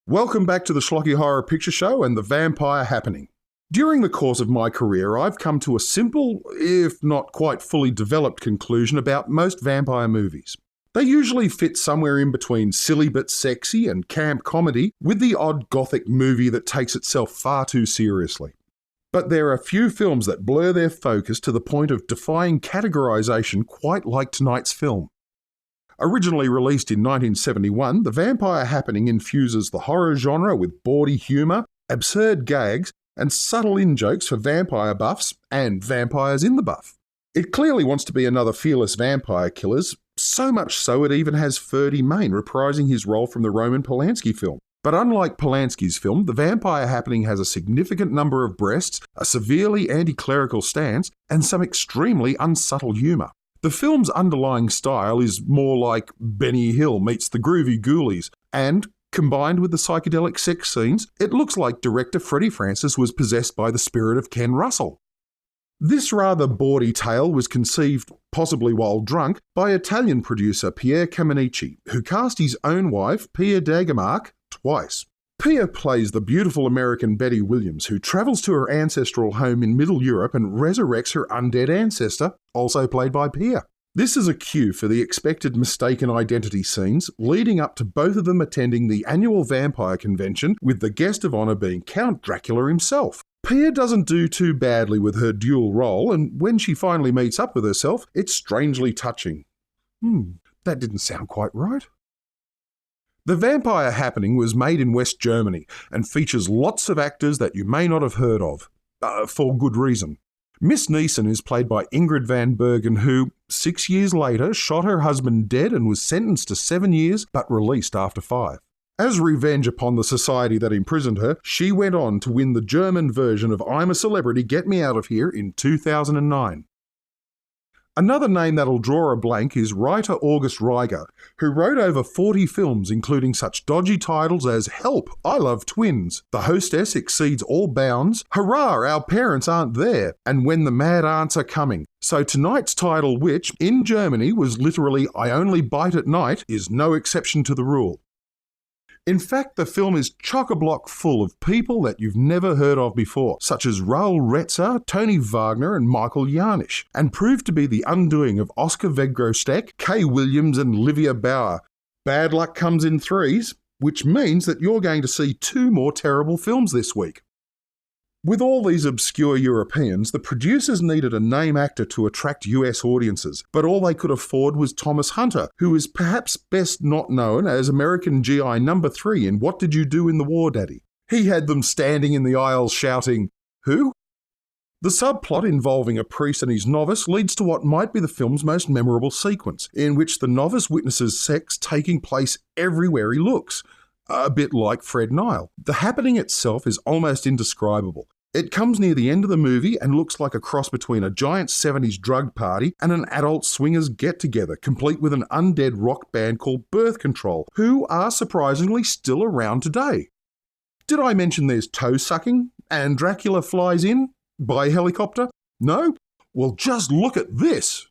Welcome back to the Schlocky Horror Picture Show and the Vampire Happening. During the course of my career, I've come to a simple, if not quite fully developed conclusion about most vampire movies. They usually fit somewhere in between silly but sexy and camp comedy, with the odd gothic movie that takes itself far too seriously. But there are few films that blur their focus to the point of defying categorization quite like tonight's film. Originally released in 1971, The Vampire Happening infuses the horror genre with bawdy humour, absurd gags, and subtle in-jokes for vampire buffs and vampires in the buff. It clearly wants to be another fearless vampire killers, so much so it even has Ferdy Mayne reprising his role from the Roman Polanski film. But unlike Polanski's film, The Vampire Happening has a significant number of breasts, a severely anti-clerical stance, and some extremely unsubtle humour. The film's underlying style is more like Benny Hill meets the Groovy Ghoulies, and, combined with the psychedelic sex scenes, it looks like director Freddie Francis was possessed by the spirit of Ken Russell. This rather bawdy tale was conceived, possibly while drunk, by Italian producer Pier Caminici, who cast his own wife, Pia Dagemark, twice. Pia plays the beautiful American Betty Williams, who travels to her ancestral home in Middle Europe and resurrects her undead ancestor, also played by Pia. This is a cue for the expected mistaken identity scenes, leading up to both of them attending the annual vampire convention, with the guest of honour being Count Dracula himself. Pia doesn't do too badly with her dual role, and when she finally meets up with herself, it's strangely touching. That didn't sound quite right. The Vampire Happening was made in West Germany and features lots of actors that you may not have heard of, for good reason. Miss Neeson is played by Ingrid Van Bergen, who, 6 years later, shot her husband dead and was sentenced to 7 years but released after 5. As revenge upon the society that imprisoned her, she went on to win the German version of I'm a Celebrity, Get Me Out of Here in 2009. Another name that'll draw a blank is writer August Reiger, who wrote over 40 films including such dodgy titles as Help, I Love Twins, The Hostess Exceeds All Bounds, Hurrah, Our Parents Aren't There, and When the Mad Aunts Are Coming. So tonight's title, which in Germany was literally I Only Bite at Night, is no exception to the rule. In fact, the film is chock-a-block full of people that you've never heard of before, such as Raoul Retzer, Tony Wagner and Michael Jarnisch, and proved to be the undoing of Oscar Wegrostek, Kay Williams and Livia Bauer. Bad luck comes in threes, which means that you're going to see 2 more terrible films this week. With all these obscure Europeans, the producers needed a name actor to attract US audiences, but all they could afford was Thomas Hunter, who is perhaps best not known as American GI number 3 in What Did You Do in the War, Daddy? He had them standing in the aisles shouting, "Who?" The subplot involving a priest and his novice leads to what might be the film's most memorable sequence, in which the novice witnesses sex taking place everywhere he looks. A bit like Fred Nile. The happening itself is almost indescribable. It comes near the end of the movie and looks like a cross between a giant 70s drug party and an adult swingers get-together, complete with an undead rock band called Birth Control, who are surprisingly still around today. Did I mention there's toe-sucking and Dracula flies in by helicopter? No? Well, just look at this!